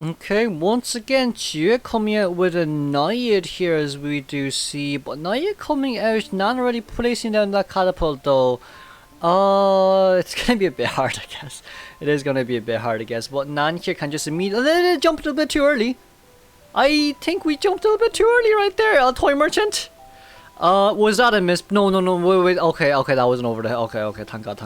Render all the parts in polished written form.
Okay, once again, Chia coming out with a Naiad here as we do see, but Naiad coming out, not already placing down that catapult though. It's gonna be a bit hard, I guess. It is gonna be a bit hard, I guess, but Nan here can just immediately jump a little bit too early. I think we jumped a little bit too early right there, Toy Merchant. Was that a miss? No, wait, okay, that wasn't over there. Okay, thank God.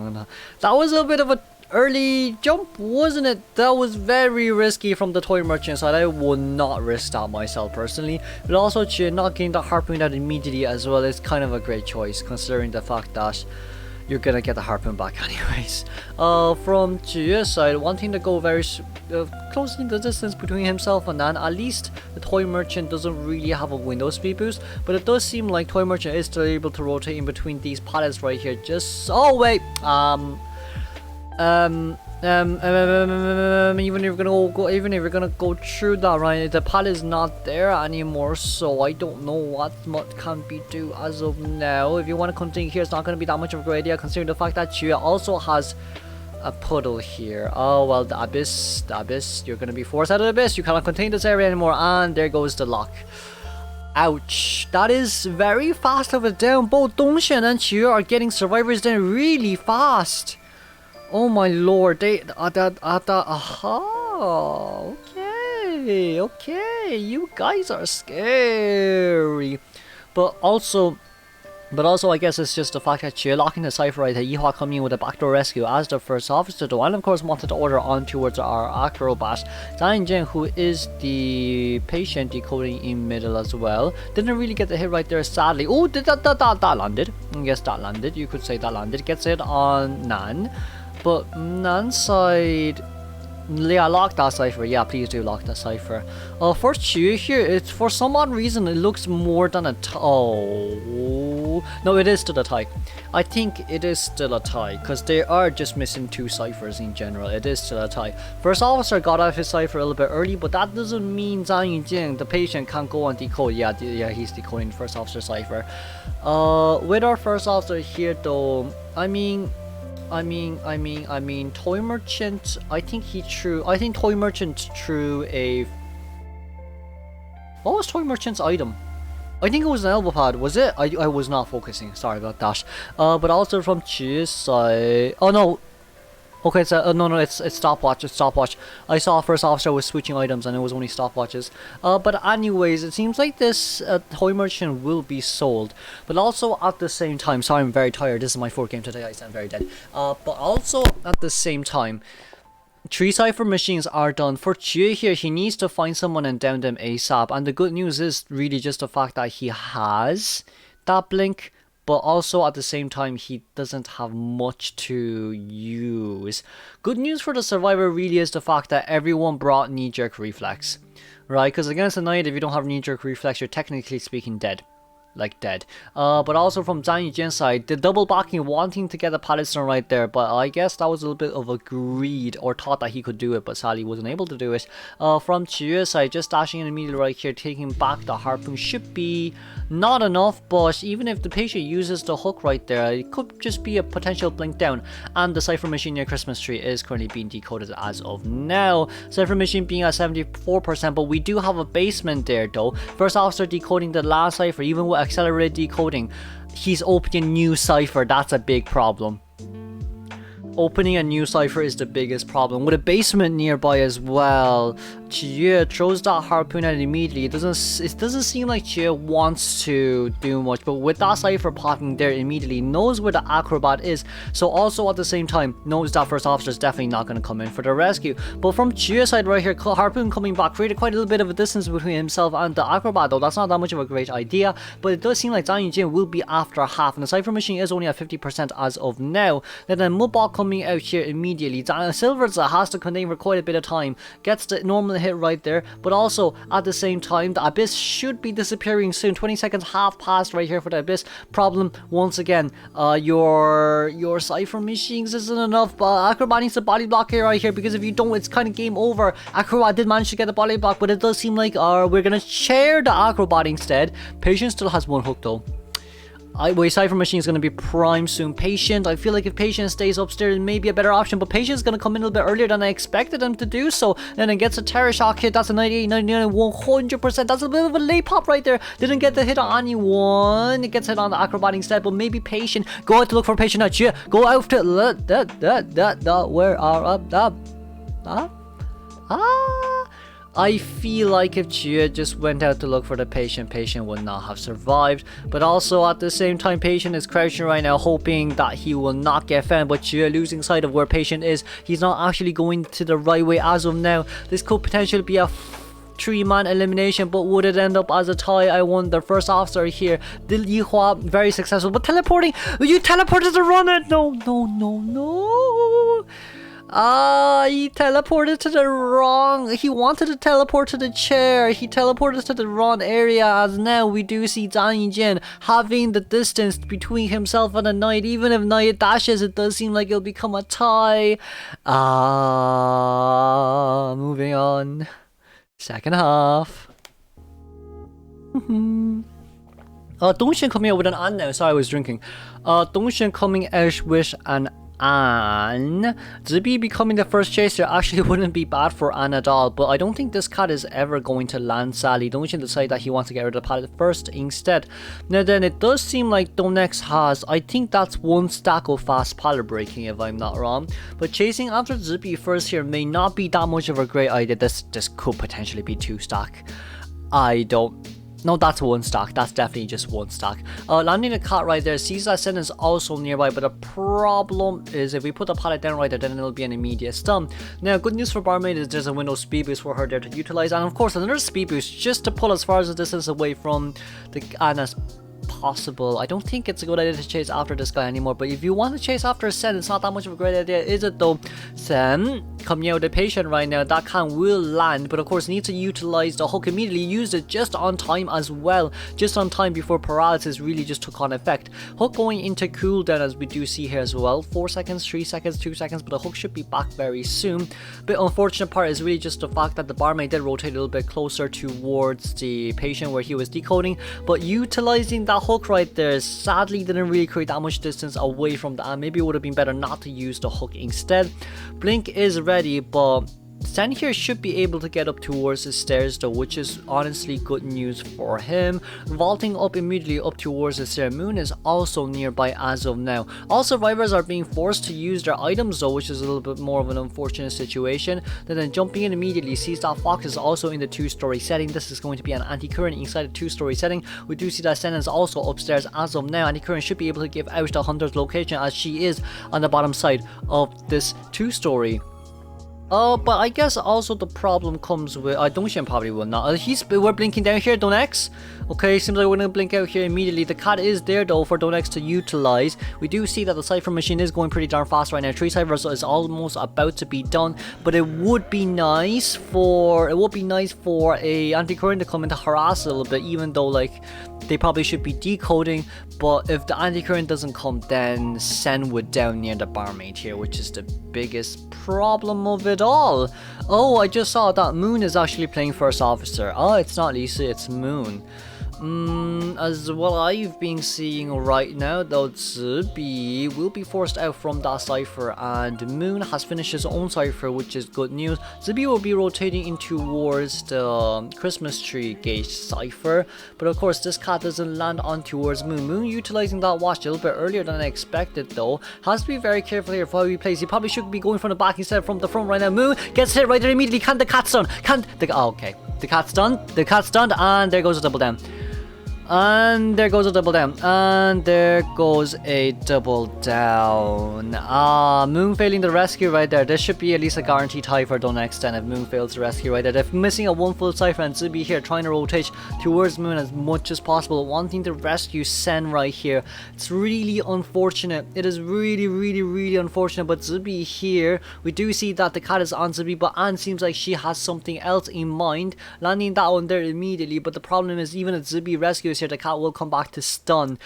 That was a bit of a early jump, wasn't it? That was very risky from the toy merchant side. I would not risk that myself personally. But also, not getting the harpoon out immediately as well is kind of a great choice, considering the fact that you're gonna get the harpoon back anyways. From Chia's side, wanting to go very closing the distance between himself and Nan, at least the toy merchant doesn't really have a window speed boost, but it does seem like toy merchant is still able to rotate in between these pallets right here. Just oh wait, even if you're gonna go through that, right, the pallet is not there anymore, so I don't know what can be do as of now. If you want to continue here, it's not gonna be that much of a great idea, considering the fact that Chia also has a puddle here. Oh well, the abyss, you're gonna be forced out of the abyss. You cannot contain this area anymore, and there goes the lock. Ouch, that is very fast of a down. Both Dongshan and Chia are getting survivors down really fast. Oh my lord, okay, you guys are scary. But also, I guess it's just the fact that you're locking the cipher right, that Yihua coming in with a backdoor rescue as the first officer though, and of course wanted to order on towards our acrobat. Zhang Jin, who is the patient, decoding in middle as well. Didn't really get the hit right there, sadly. Oh, that landed. Yes, that landed. You could say that landed. Gets it on Nan. But Nan's side, yeah, lock that cipher. Yeah, please do lock that cipher. For Chu here, it's for some odd reason it looks more than a tie. Oh no, it is still a tie. I think it is still a tie because they are just missing two ciphers in general. It is still a tie. First officer got out his cipher a little bit early, but that doesn't mean Zhang Yujing, the patient, can't go and decode. Yeah, he's decoding the first officer cipher. With our first officer here though, I mean, toy merchant. I think toy merchant threw a. What was toy merchant's item? I think it was an elbow pad. Was it? I was not focusing. Sorry about that. But also from Chi's side. Oh no. Okay, it's no, it's stopwatch. It's stopwatch. I saw first officer was switching items, and it was only stopwatches. But anyways, it seems like this toy merchant will be sold. But also at the same time, sorry, I'm very tired. This is my fourth game today. I sound very dead. But also at the same time, 3 cipher machines are done. For Chia here, he needs to find someone and down them ASAP. And the good news is really just the fact that he has that blink. But also at the same time, he doesn't have much to use. Good news for the survivor really is the fact that everyone brought knee-jerk reflex. Right? Because against a Naiad, if you don't have knee-jerk reflex, you're technically speaking dead. Like dead. But also from Zhang Yujin's side, the double backing, wanting to get the Palestine right there, but I guess that was a little bit of a greed, or thought that he could do it, but sadly wasn't able to do it. From Chia's side, just dashing in immediately right here, taking back the harpoon should be not enough, but even if the patient uses the hook right there, it could just be a potential blink down. And the cipher machine near Christmas tree is currently being decoded as of now. Cipher machine being at 74%, but we do have a basement there though. First officer decoding the last cipher, even with accelerated decoding, he's opening new cipher. That's a big problem. Opening a new cipher is the biggest problem. With a basement nearby as well, Chia throws that harpoon at it immediately. It doesn't seem like Chia wants to do much, but with that cipher popping there immediately, knows where the acrobat is. So also at the same time, knows that first officer is definitely not going to come in for the rescue. But from Chia's side right here, harpoon coming back created quite a little bit of a distance between himself and the acrobat, though that's not that much of a great idea. But it does seem like Zhang Yujin will be after half, and the cipher machine is only at 50% as of now. Then the mudball coming out here immediately. Silver's has to contain for quite a bit of time. Gets the normal hit right there, but also at the same time, the abyss should be disappearing soon. 20 seconds half past right here for the abyss. Problem once again, your cipher machines isn't enough, but Acrobat needs a body block here right here, because if you don't, it's kind of game over. Acrobat did manage to get the body block, but it does seem like we're gonna share the Acrobat instead. Patient still has one hook though. Cypher Machine is going to be prime soon. Patient, I feel like if Patient stays upstairs, it may be a better option, but Patient is going to come in a little bit earlier than I expected him to do so. Then it gets a Terror Shock hit. That's a 98, 99, 100%. That's a bit of a late pop right there. Didn't get the hit on anyone. It gets hit on the Acrobat instead, but maybe Patient. Go out to look for Patient now. Yeah, go out to where are up? I feel like if Chia just went out to look for the Patient, Patient would not have survived. But also at the same time, Patient is crouching right now, hoping that he will not get found. But Chia losing sight of where Patient is. He's not actually going to the right way as of now. This could potentially be a 3-man elimination, but would it end up as a tie? I wonder. First officer here, DOU5, very successful, but teleporting. You teleported to run it. No. He teleported to the wrong. He wanted to teleport to the chair. He teleported to the wrong area, as now we do see Danny Jin having the distance between himself and the Naiad. Even if Naiad dashes, it does seem like it'll become a tie. Moving on. Second half. Dongshin coming out with an An now. Sorry, I was drinking. Dongshin coming out with an An. Zibi becoming the first chaser actually wouldn't be bad for An at all, but I don't think this cat is ever going to land Sally. Dongshin decided that he wants to get rid of the pallet first instead. Now then, it does seem like DOU5 has, I think that's 1 stack of fast pallet breaking if I'm not wrong, but chasing after Zibi first here may not be that much of a great idea. This could potentially be 2 stack. No, that's 1 stack. That's definitely just 1 stack. Landing the cat right there. Sees that Sen is also nearby, but the problem is if we put the pallet down right there, then it'll be an immediate stun. Now, good news for Barmaid is there's a window speed boost for her there to utilize, and of course another speed boost just to pull as far as the distance away from the Anna's possible. I don't think it's a good idea to chase after this guy anymore, but if you want to chase after Sen, it's not that much of a great idea, is it though? Sen coming out with the Patient right now. That can will land, but of course needs to utilize the hook immediately. Used it just on time as well, just on time before paralysis really just took on effect. Hook going into cooldown, as we do see here as well. 4 seconds, 3 seconds, 2 seconds, but the hook should be back very soon. But unfortunate part is really just the fact that the Barmaid did rotate a little bit closer towards the Patient where he was decoding, but utilizing that hook right there sadly didn't really create that much distance away from the An. Maybe it would have been better not to use the hook instead. Blink is ready, but Sen here should be able to get up towards the stairs though, which is honestly good news for him. Vaulting up immediately up towards the stair. Moon is also nearby as of now. All survivors are being forced to use their items though, which is a little bit more of an unfortunate situation. Then jumping in immediately, sees that Fox is also in the 2-story setting. This is going to be an anti-current inside the 2-story setting. We do see that Sen is also upstairs as of now. Anti-current should be able to give out the Hunter's location, as she is on the bottom side of this 2-story. But I guess also the problem comes with Dongshin probably will not. We're blinking down here, DOU5. Okay, seems like we're gonna blink out here immediately. The cat is there though for DOU5 to utilize. We do see that the Cypher Machine is going pretty darn fast right now. 3 ciphers is almost about to be done, but it would be nice for a anti-current to come in to harass a little bit, even though like they probably should be decoding. But if the anti-current doesn't come, then Sen would down near the Barmaid here, which is the biggest problem of it all. Oh, I just saw that Moon is actually playing first officer. Oh, it's not Lisa, it's Moon. As well, I've been seeing right now though, Zibi will be forced out from that cipher, and Moon has finished his own cipher, which is good news. Zibi will be rotating in towards the Christmas tree gauge cipher, but of course this cat doesn't land on towards Moon. Moon utilizing that watch a little bit earlier than I expected though. Has to be very careful here for how he plays. He probably should be going from the back instead of from the front right now. Moon gets hit right there immediately. Can the cat stun? Okay. The cat's stunned. The cat's stunned, and there goes a double down. And there goes a double down. And there goes a double down. Moon failing the rescue right there. This should be at least a guaranteed tie for DOU5 then if Moon fails the rescue right there. They're missing a 1 full cipher, and Zibi here trying to rotate towards Moon as much as possible, wanting to rescue Sen right here. It's really unfortunate. It is really unfortunate, but Zibi here, we do see that the cat is on Zibi, but Anne seems like she has something else in mind, landing that one there immediately. But the problem is, even if Zibi rescues here, the cat will come back to stun.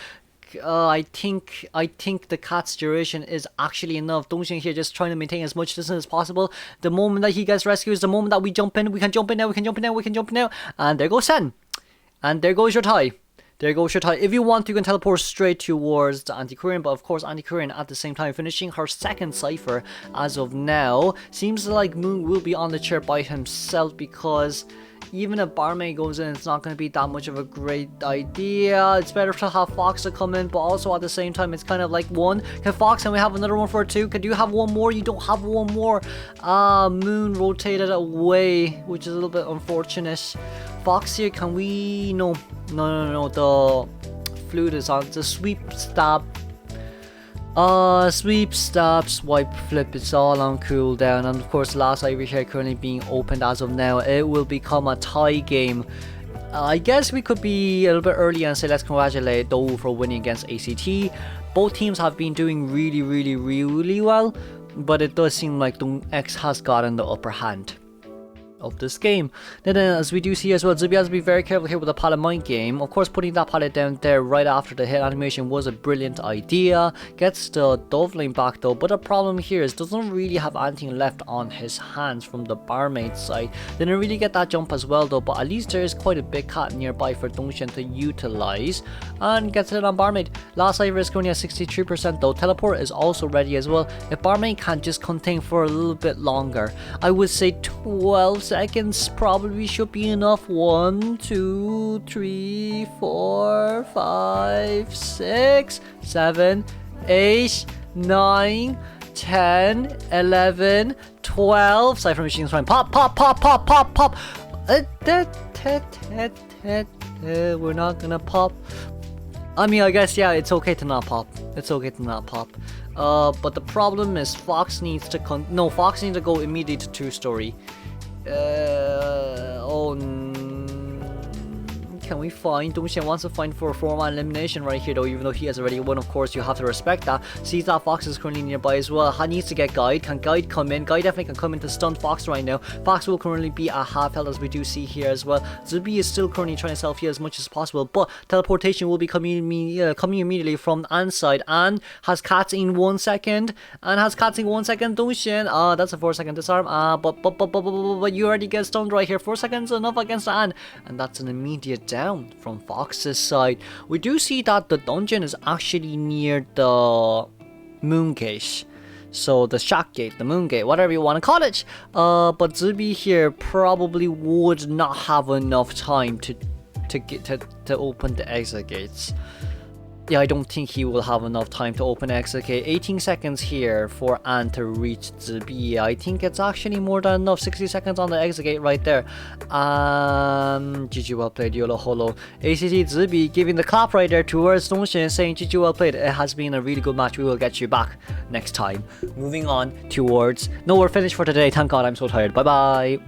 I think the cat's duration is actually enough. Dongshin here just trying to maintain as much distance as possible. The moment that he gets rescued is the moment that we jump in. We can jump in now. And there goes Sen. And there goes your tie. There you go, Shatai. If you want, you can teleport straight towards the Antiquarian, but of course, Antiquarian at the same time finishing her second cipher as of now. Seems like Moon will be on the chair by himself because even if Barmaid goes in, it's not going to be that much of a great idea. It's better to have Fox to come in, but also at the same time, it's kind of like one. Can Fox, and we have another one for two? Could you have one more? You don't have one more. Moon rotated away, which is a little bit unfortunate. Fox here, can we... No. The flute is on. The sweep, stab. Sweep, stab, swipe, flip, it's all on cooldown. And of course, the last Ivory here currently being opened as of now. It will become a tie game. I guess we could be a little bit early and say let's congratulate DOU for winning against ACT. Both teams have been doing really well, but it does seem like DOU5 has gotten the upper hand of this game. Then as we do see as well, Zubi has to be very careful here with the pallet mind game. Of course, putting that pallet down there right after the hit animation was a brilliant idea. Gets the dove lane back though, but the problem here is doesn't really have anything left on his hands from the Barmaid side. Didn't really get that jump as well though, but at least there is quite a big cat nearby for Dongshin to utilize, and gets it on Barmaid. Last Iver is currently at 63% though. Teleport is also ready as well. If Barmaid can just contain for a little bit longer, I would say 12 seconds probably should be enough. 1, 2, 3, 4, 5, 6, 7, 8, 9, 10, 11, 12. Cypher machines trying pop. We're not gonna pop. I mean, I guess, yeah, it's okay to not pop. But the problem is Fox needs to Fox needs to go immediately to 2-story. Can we find? Dongshin wants to find for a 4-man elimination right here though, even though he has already won. Of course, you have to respect that. Sees that Fox is currently nearby as well. Needs to get Guide. Can Guide come in? Guide definitely can come in to stun Fox right now. Fox will currently be at half health as we do see here as well. Zubi is still currently trying to self-heal as much as possible, but teleportation will be coming immediately from Anne's side. Anne has cats in 1 second. Dongshin. That's a 4-second disarm. But you already get stunned right here. 4 seconds enough against Anne, and that's an immediate down from Fox's side. We do see that the dungeon is actually near the moon gate, so the shack gate, the moon gate, whatever you want to call it. But Zubi here probably would not have enough time to open the exit gates. Yeah, I don't think he will have enough time to open exit gate. 18 seconds here for Anne to reach Zubi. I think it's actually more than enough. 60 seconds on the exit gate right there. GG well played, YOLO Holo. ACT Zubi giving the clap right there towards Dongshin, saying GG well played. It has been a really good match. We will get you back next time. Moving on towards... No, we're finished for today. Thank God, I'm so tired. Bye bye.